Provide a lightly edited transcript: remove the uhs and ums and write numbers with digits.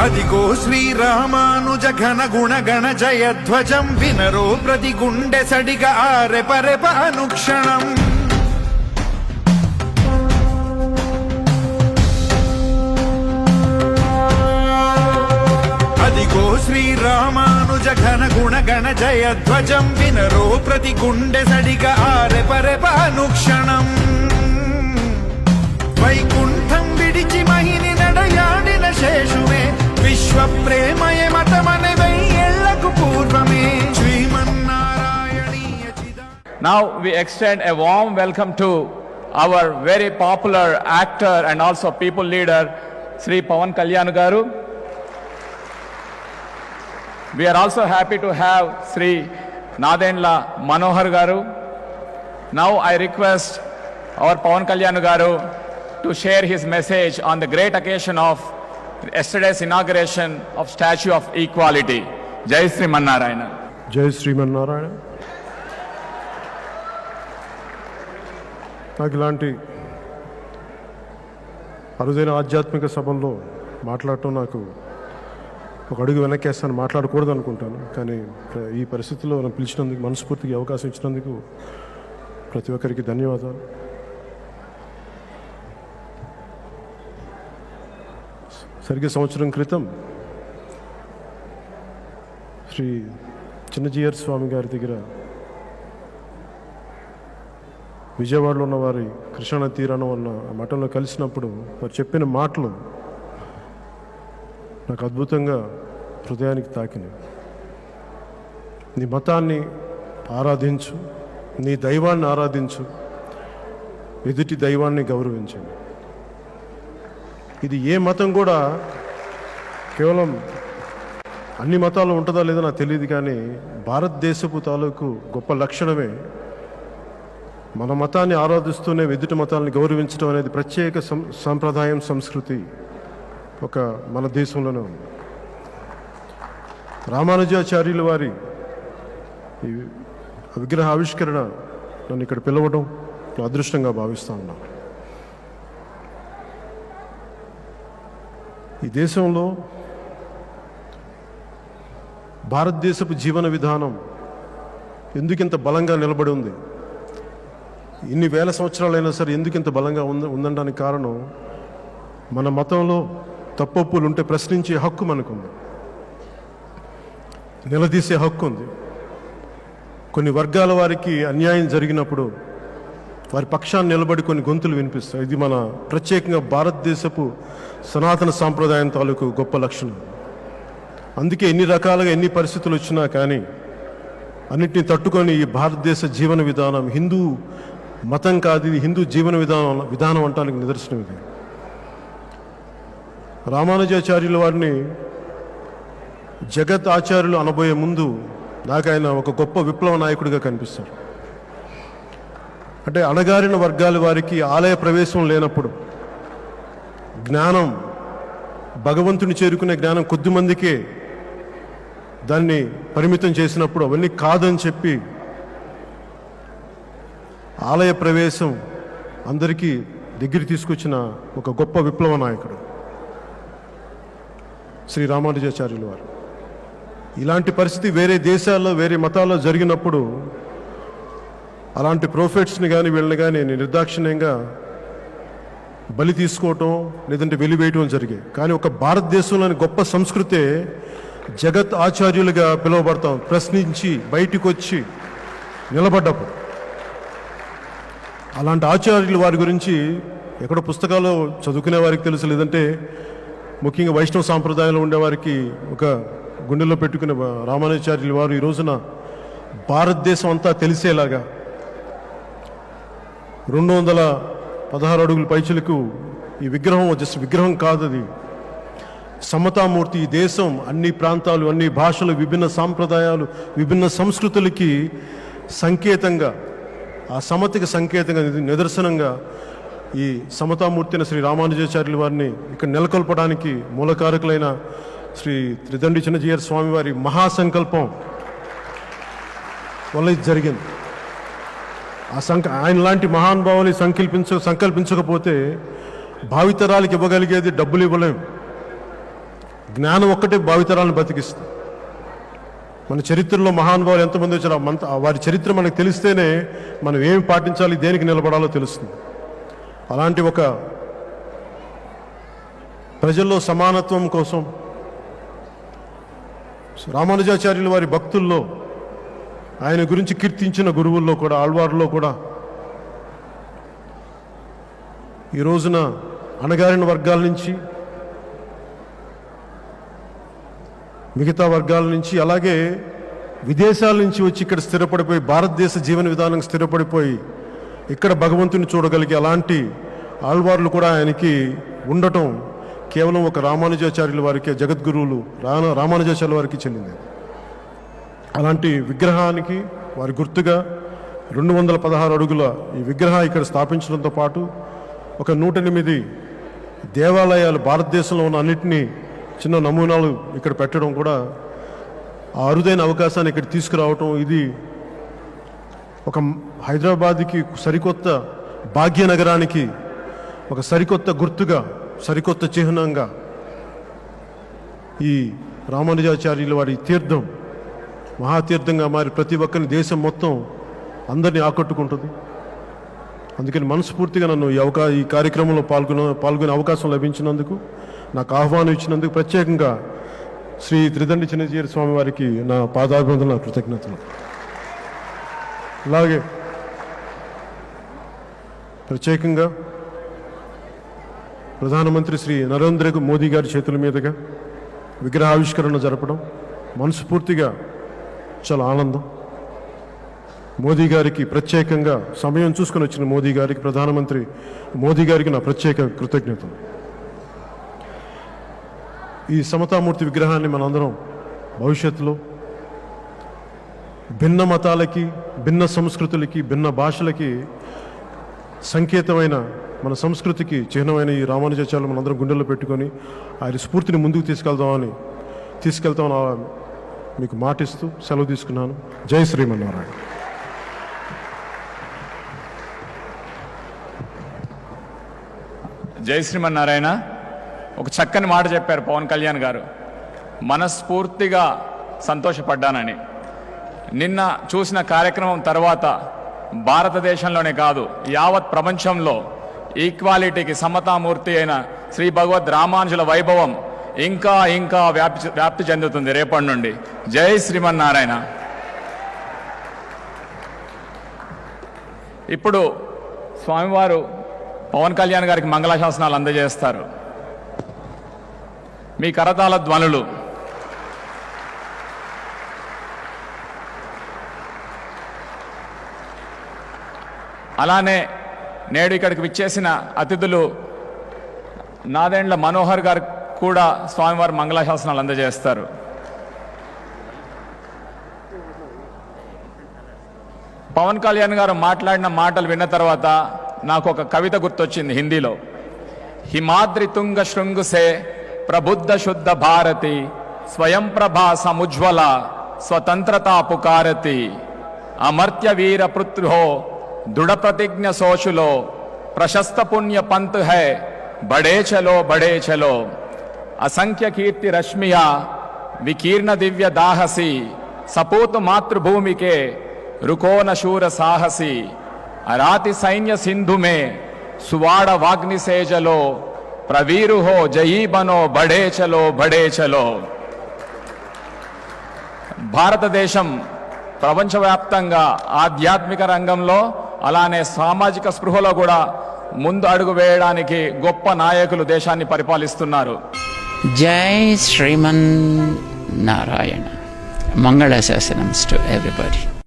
అదిగో శ్రీరామానుజ ఘన గుణ గణ జయధ్వజం వినరో ప్రతి గుండె సడిగా ఆరెపరెప అనుక్షణం. అదిగో శ్రీరామానుజ ఘన గుణ గణ జయధ్వజం వినరో ప్రతి గుండె సడిగా ఆరెపరెప అనుక్షణం. వైకుంఠం విడిచి మహిని నడయాడిన శేషువే విశ్వ ప్రేమయ మతమనే వెయ్యేళ్లకు పూర్వమే శ్రీమన్నారాయణీయ చిదా. Now we extend a warm welcome to our very popular actor and also people leader Sri Pawan Kalyan garu. We are also happy to have Sri Nadendla Manohar garu. Now I request our Pawan Kalyan garu to share his message on the great occasion of yesterday's inauguration of Statue of Equality. Jai Sri Mannarayana. జై శ్రీమన్నారాయణ. నాకు ఇలాంటి అరుదైన ఆధ్యాత్మిక సభల్లో మాట్లాడటం నాకు ఒక అడుగు వెనక్కేస్తాను, మాట్లాడకూడదు అనుకుంటాను. కానీ ఈ పరిస్థితుల్లో నన్ను పిలిచినందుకు, మనస్ఫూర్తిగా అవకాశం ఇచ్చినందుకు ప్రతి ఒక్కరికి ధన్యవాదాలు. సరిగ్గా సంవత్సరం క్రితం శ్రీ చిన్నజీయర్ స్వామి గారి దగ్గర విజయవాడలో ఉన్న వారి కృష్ణా తీరాన ఉన్న మఠంలో కలిసినప్పుడు వారు చెప్పిన మాటలు నాకు అద్భుతంగా హృదయానికి తాకినాయి. నీ మతాన్ని ఆరాధించు, నీ దైవాన్ని ఆరాధించు, ఎదుటి దైవాన్ని గౌరవించండి. ఇది ఏ మతం కూడా కేవలం అన్ని మతాలు ఉంటుందా లేదో నాకు తెలియదు, కానీ భారతదేశపు తాలూకు గొప్ప లక్షణమే మన మతాన్ని ఆరాధిస్తూనే ఎదుటి మతాలను గౌరవించడం అనేది ప్రత్యేక సాంప్రదాయం, సంస్కృతి ఒక మన దేశంలోనే ఉంది. రామానుజాచార్యుల వారి ఈ విగ్రహ ఆవిష్కరణ నన్ను ఇక్కడ పిలవడం అదృష్టంగా భావిస్తూ ఉన్నాను. ఈ దేశంలో భారతదేశపు జీవన విధానం ఎందుకింత బలంగా నిలబడి ఉంది, ఇన్ని వేల సంవత్సరాలైనా సరే ఎందుకింత బలంగా ఉందనడానికి కారణం మన మతంలో తప్పొప్పులు ఉంటే ప్రశ్నించే హక్కు మనకుంది, నిలదీసే హక్కు ఉంది. కొన్ని వర్గాల వారికి అన్యాయం జరిగినప్పుడు వారి పక్షాన్ని నిలబడి కొన్ని గొంతులు వినిపిస్తాయి. ఇది మన ప్రత్యేకంగా భారతదేశపు సనాతన సాంప్రదాయం తాలూకు గొప్ప లక్షణం. అందుకే ఎన్ని రకాలుగా ఎన్ని పరిస్థితులు వచ్చినా కానీ అన్నిటినీ తట్టుకొని ఈ భారతదేశ జీవన విధానం హిందూ మతం కాదు, ఇది హిందూ జీవన విధానం అంటానికి నిదర్శనం ఇది. రామానుజాచార్యుల వారిని జగత్ ఆచార్యులు అనబోయే ముందు నాకు ఆయన ఒక గొప్ప విప్లవ నాయకుడిగా కనిపిస్తారు. అంటే అణగారిన వర్గాల వారికి ఆలయ ప్రవేశం లేనప్పుడు, జ్ఞానం భగవంతుని చేరుకునే జ్ఞానం కొద్దిమందికే దాన్ని పరిమితం చేసినప్పుడు అవన్నీ కాదని చెప్పి ఆలయ ప్రవేశం అందరికీ దగ్గర తీసుకొచ్చిన ఒక గొప్ప విప్లవ నాయకుడు శ్రీ రామానుజాచార్యుల వారు. ఇలాంటి పరిస్థితి వేరే దేశాల్లో వేరే మతాల్లో జరిగినప్పుడు అలాంటి ప్రోఫెట్స్ని కానీ వీళ్ళని కానీ నిర్దాక్షిణ్యంగా బలి తీసుకోవటం లేదంటే వెలివేయటం జరిగాయి. కానీ ఒక భారతదేశంలోని గొప్ప సంస్కృతే జగత్ ఆచార్యులుగా పిలువబడతాం. ప్రశ్నించి బయటికి వచ్చి నిలబడ్డప్పుడు అలాంటి ఆచార్యులు వారి గురించి ఎక్కడో పుస్తకాలు చదువుకునే వారికి తెలుసు, లేదంటే ముఖ్యంగా వైష్ణవ సాంప్రదాయంలో ఉండేవారికి ఒక గుండెల్లో పెట్టుకునే రామానుజాచార్యుల వారు ఈ రోజున భారతదేశం అంతా తెలిసేలాగా 216 అడుగుల పైచులకు ఈ విగ్రహం జస్ట్ విగ్రహం కాదు, అది సమతామూర్తి. ఈ దేశం అన్ని ప్రాంతాలు, అన్ని భాషలు, విభిన్న సాంప్రదాయాలు, విభిన్న సంస్కృతులకి సంకేతంగా, ఆ సమతకి సంకేతంగా, నిదర్శనంగా ఈ సమతామూర్తిని శ్రీ రామానుజాచార్యుల వారిని ఇక్కడ నెలకొల్పడానికి మూలకారకులైన శ్రీ త్రిదండి చిన్నజీయర్ స్వామి వారి మహాసంకల్పం వల్ల ఇది జరిగింది. ఆయన లాంటి మహానుభావుని సంకల్పించకపోతే భావితరాలకు ఇవ్వగలిగేది డబ్బులు ఇవ్వలేము, జ్ఞానం ఒక్కటే భావితరాలను బతికిస్తుంది. మన చరిత్రలో మహానుభావులు ఎంతమంది వచ్చారో వారి చరిత్ర మనకు తెలిస్తేనే మనం ఏమి పాటించాలి, దేనికి నిలబడాలో తెలుస్తుంది. అలాంటి ఒక ప్రజల్లో సమానత్వం కోసం రామానుజాచార్యుల వారి భక్తుల్లో, ఆయన గురించి కీర్తించిన గురువుల్లో కూడా, ఆళ్వార్లో కూడా ఈ రోజున అణగారిన వర్గాల నుంచి, మిగతా వర్గాల నుంచి, అలాగే విదేశాల నుంచి వచ్చి ఇక్కడ స్థిరపడిపోయి భారతదేశ జీవన విధానం స్థిరపడిపోయి ఇక్కడ భగవంతుని చూడగలిగే అలాంటి ఆళ్వార్లు కూడా ఆయనకి ఉండటం కేవలం ఒక రామానుజాచార్యుల వారికి, జగద్గురువులు రామానుజాచార్యుల వారికి చెందింది. అలాంటి విగ్రహానికి వారి గుర్తుగా 216 అడుగుల ఈ విగ్రహం ఇక్కడ స్థాపించడంతో పాటు ఒక 108 దేవాలయాలు భారతదేశంలో ఉన్న అన్నింటినీ చిన్న నమూనాలు ఇక్కడ పెట్టడం కూడా, ఆ అరుదైన అవకాశాన్ని ఇక్కడ తీసుకురావటం, ఇది ఒక హైదరాబాద్కి సరికొత్త భాగ్యనగరానికి ఒక సరికొత్త గుర్తుగా, సరికొత్త చిహ్నంగా ఈ రామానుజాచార్యుల వారి తీర్థం మహాతీర్థంగా మారి ప్రతి ఒక్కరిని, దేశం మొత్తం అందరినీ ఆకట్టుకుంటుంది. అందుకని మనస్ఫూర్తిగా నన్ను ఈ కార్యక్రమంలో పాల్గొనే అవకాశం లభించినందుకు, నాకు ఆహ్వానం ఇచ్చినందుకు ప్రత్యేకంగా శ్రీ త్రిదండి చిన్నజీయర్ స్వామి వారికి నా పాదాభివందన, కృతజ్ఞతలు. అలాగే ప్రత్యేకంగా ప్రధానమంత్రి శ్రీ నరేంద్ర మోదీ గారి చేతుల మీదుగా విగ్రహావిష్కరణ జరపడం మనస్ఫూర్తిగా చాలా ఆనందం. మోదీ గారికి ప్రత్యేకంగా సమయం చూసుకొని వచ్చిన మోదీ గారికి, ప్రధానమంత్రి మోదీ గారికి నా ప్రత్యేక కృతజ్ఞతలు. ఈ సమతామూర్తి విగ్రహాన్ని మనందరం భవిష్యత్తులో భిన్న మతాలకి, భిన్న సంస్కృతులకి, భిన్న భాషలకి సంకేతమైన, మన సంస్కృతికి చిహ్నమైన ఈ రామానుజాచార్యులు మనందరం గుండెల్లో పెట్టుకొని ఆయన స్ఫూర్తిని ముందుకు తీసుకెళ్తామని మీకు మాటిస్తూ సెలవు తీసుకున్నాను. జై శ్రీమన్నారాయణ. జై శ్రీమన్నారాయణ. ఒక చక్కని మాట చెప్పారు పవన్ కళ్యాణ్ గారు. మనస్ఫూర్తిగా సంతోషపడ్డానని. నిన్న చూసిన కార్యక్రమం తర్వాత భారతదేశంలోనే కాదు, యావత్ ప్రపంచంలో ఈక్వాలిటీకి సమతామూర్తి అయిన శ్రీ భగవద్ రామానుజుల వైభవం ఇంకా ఇంకా వ్యాప్తి చెందుతుంది రేపటి నుండి. జై శ్రీమన్నారాయణ. ఇప్పుడు స్వామివారు పవన్ కళ్యాణ్ గారికి మంగళాశాసనాలు అందజేస్తారు. మీ కరతాళ ధ్వనులు. అలానే నేడు ఇక్కడికి విచ్చేసిన అతిథులు నాదెండ్ల మనోహర్ గారు కూడా స్వామివారి మంగళాశాసనాలు అందజేస్తారు. పవన్ కళ్యాణ్ గారు మాట్లాడిన మాటలు విన్న తర్వాత నాకు ఒక కవిత గుర్తొచ్చింది హిందీలో. హిమాద్రి తుంగ శృంగు సే ప్రబుద్ధ శుద్ధ భారతి స్వయం ప్రభా సముజ్వల స్వతంత్రతా పుకారతి అమర్త్య వీర పృథ్వో దృఢ ప్రతిజ్ఞ సోచులో ప్రశస్త పుణ్య పంత్ హై బడే చలో असंख्य कीर्ति रश्मिया विकीर्ण दिव्य दाहसी सपूत मातृभूमि के रुको न शूर साहसी अराति सैन्य सिंधु में सुवाड़ वाग्नि से जलो प्रवीरु हो जयी बनो बड़े चलो. భారతదేశం ప్రపంచవ్యాప్తంగా ఆధ్యాత్మిక రంగంలో అలానే సామాజిక స్పృహలో కూడా ముందు అడుగు వేయడానికి గొప్ప నాయకులు దేశాన్ని పరిపాలిస్తున్నారు. Jai Sriman Narayana. Mangala Sasanams to everybody.